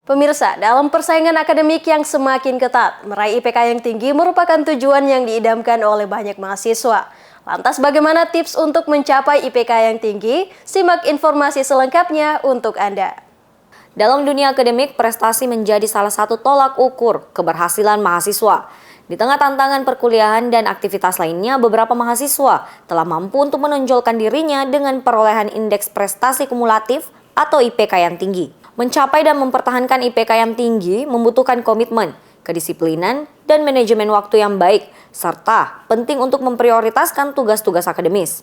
Pemirsa, dalam persaingan akademik yang semakin ketat, meraih IPK yang tinggi merupakan tujuan yang diidamkan oleh banyak mahasiswa. Lantas bagaimana tips untuk mencapai IPK yang tinggi? Simak informasi selengkapnya untuk Anda. Dalam dunia akademik, prestasi menjadi salah satu tolak ukur keberhasilan mahasiswa. Di tengah tantangan perkuliahan dan aktivitas lainnya, beberapa mahasiswa telah mampu untuk menonjolkan dirinya dengan perolehan indeks prestasi kumulatif atau IPK yang tinggi. Mencapai dan mempertahankan IPK yang tinggi membutuhkan komitmen, kedisiplinan, dan manajemen waktu yang baik, serta penting untuk memprioritaskan tugas-tugas akademis.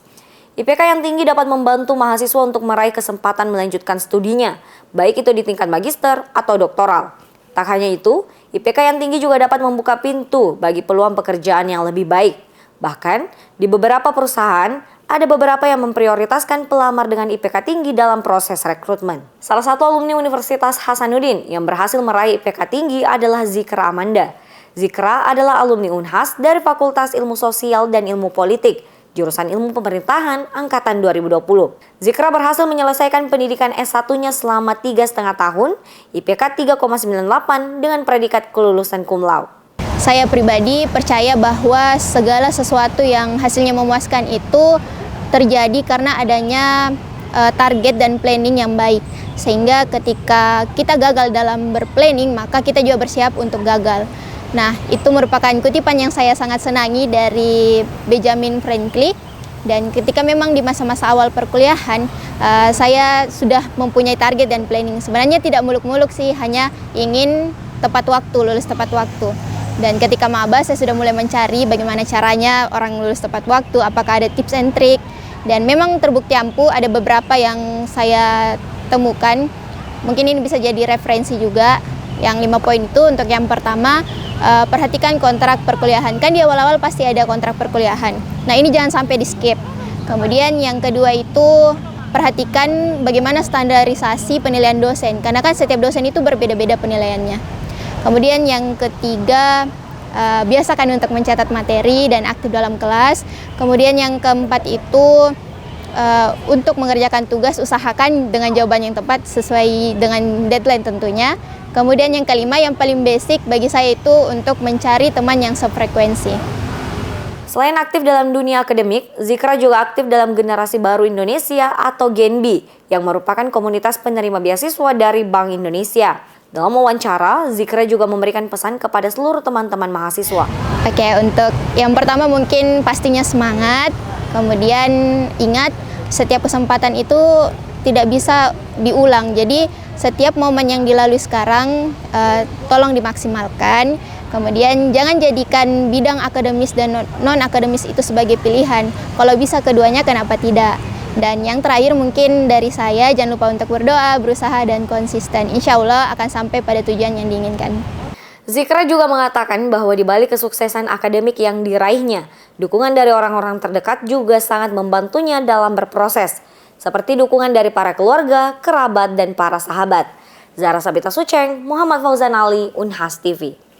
IPK yang tinggi dapat membantu mahasiswa untuk meraih kesempatan melanjutkan studinya, baik itu di tingkat magister atau doktoral. Tak hanya itu, IPK yang tinggi juga dapat membuka pintu bagi peluang pekerjaan yang lebih baik. Bahkan, di beberapa perusahaan, ada beberapa yang memprioritaskan pelamar dengan IPK tinggi dalam proses rekrutmen. Salah satu alumni Universitas Hasanuddin yang berhasil meraih IPK tinggi adalah Zikra Amanda. Zikra adalah alumni Unhas dari Fakultas Ilmu Sosial dan Ilmu Politik, jurusan Ilmu Pemerintahan Angkatan 2020. Zikra berhasil menyelesaikan pendidikan S1-nya selama 3,5 tahun, IPK 3,98 dengan predikat kelulusan cum laude. Saya pribadi percaya bahwa segala sesuatu yang hasilnya memuaskan itu terjadi karena adanya target dan planning yang baik. Sehingga ketika kita gagal dalam berplanning, maka kita juga bersiap untuk gagal. Nah, itu merupakan kutipan yang saya sangat senangi dari Benjamin Franklin. Dan ketika memang di masa-masa awal perkuliahan, saya sudah mempunyai target dan planning. Sebenarnya tidak muluk-muluk sih, hanya ingin tepat waktu, lulus tepat waktu. Dan ketika maba saya sudah mulai mencari bagaimana caranya orang lulus tepat waktu, apakah ada tips and trick. Dan memang terbukti ampuh, ada beberapa yang saya temukan. Mungkin ini bisa jadi referensi juga. Yang 5 poin itu untuk yang pertama, perhatikan kontrak perkuliahan. Kan di awal-awal pasti ada kontrak perkuliahan. Nah, ini jangan sampai di skip. Kemudian yang kedua itu, perhatikan bagaimana standarisasi penilaian dosen. Karena kan setiap dosen itu berbeda-beda penilaiannya. Kemudian yang ketiga, biasakan untuk mencatat materi dan aktif dalam kelas. Kemudian yang keempat itu, untuk mengerjakan tugas usahakan dengan jawaban yang tepat sesuai dengan deadline tentunya. Kemudian yang kelima, yang paling basic bagi saya itu untuk mencari teman yang sefrekuensi. Selain aktif dalam dunia akademik, Zikra juga aktif dalam Generasi Baru Indonesia atau GENBI yang merupakan komunitas penerima beasiswa dari Bank Indonesia. Dalam wawancara, Zikra juga memberikan pesan kepada seluruh teman-teman mahasiswa. Oke, untuk yang pertama mungkin pastinya semangat, kemudian ingat setiap kesempatan itu tidak bisa diulang. Jadi setiap momen yang dilalui sekarang tolong dimaksimalkan. Kemudian jangan jadikan bidang akademis dan non-akademis itu sebagai pilihan. Kalau bisa keduanya, kenapa tidak? Dan yang terakhir mungkin dari saya, jangan lupa untuk berdoa, berusaha, dan konsisten. Insya Allah akan sampai pada tujuan yang diinginkan. Zikra juga mengatakan bahwa di balik kesuksesan akademik yang diraihnya, dukungan dari orang-orang terdekat juga sangat membantunya dalam berproses, seperti dukungan dari para keluarga, kerabat, dan para sahabat. Zahra Sabita Suceng, Muhammad Fauzan Ali, Unhas TV.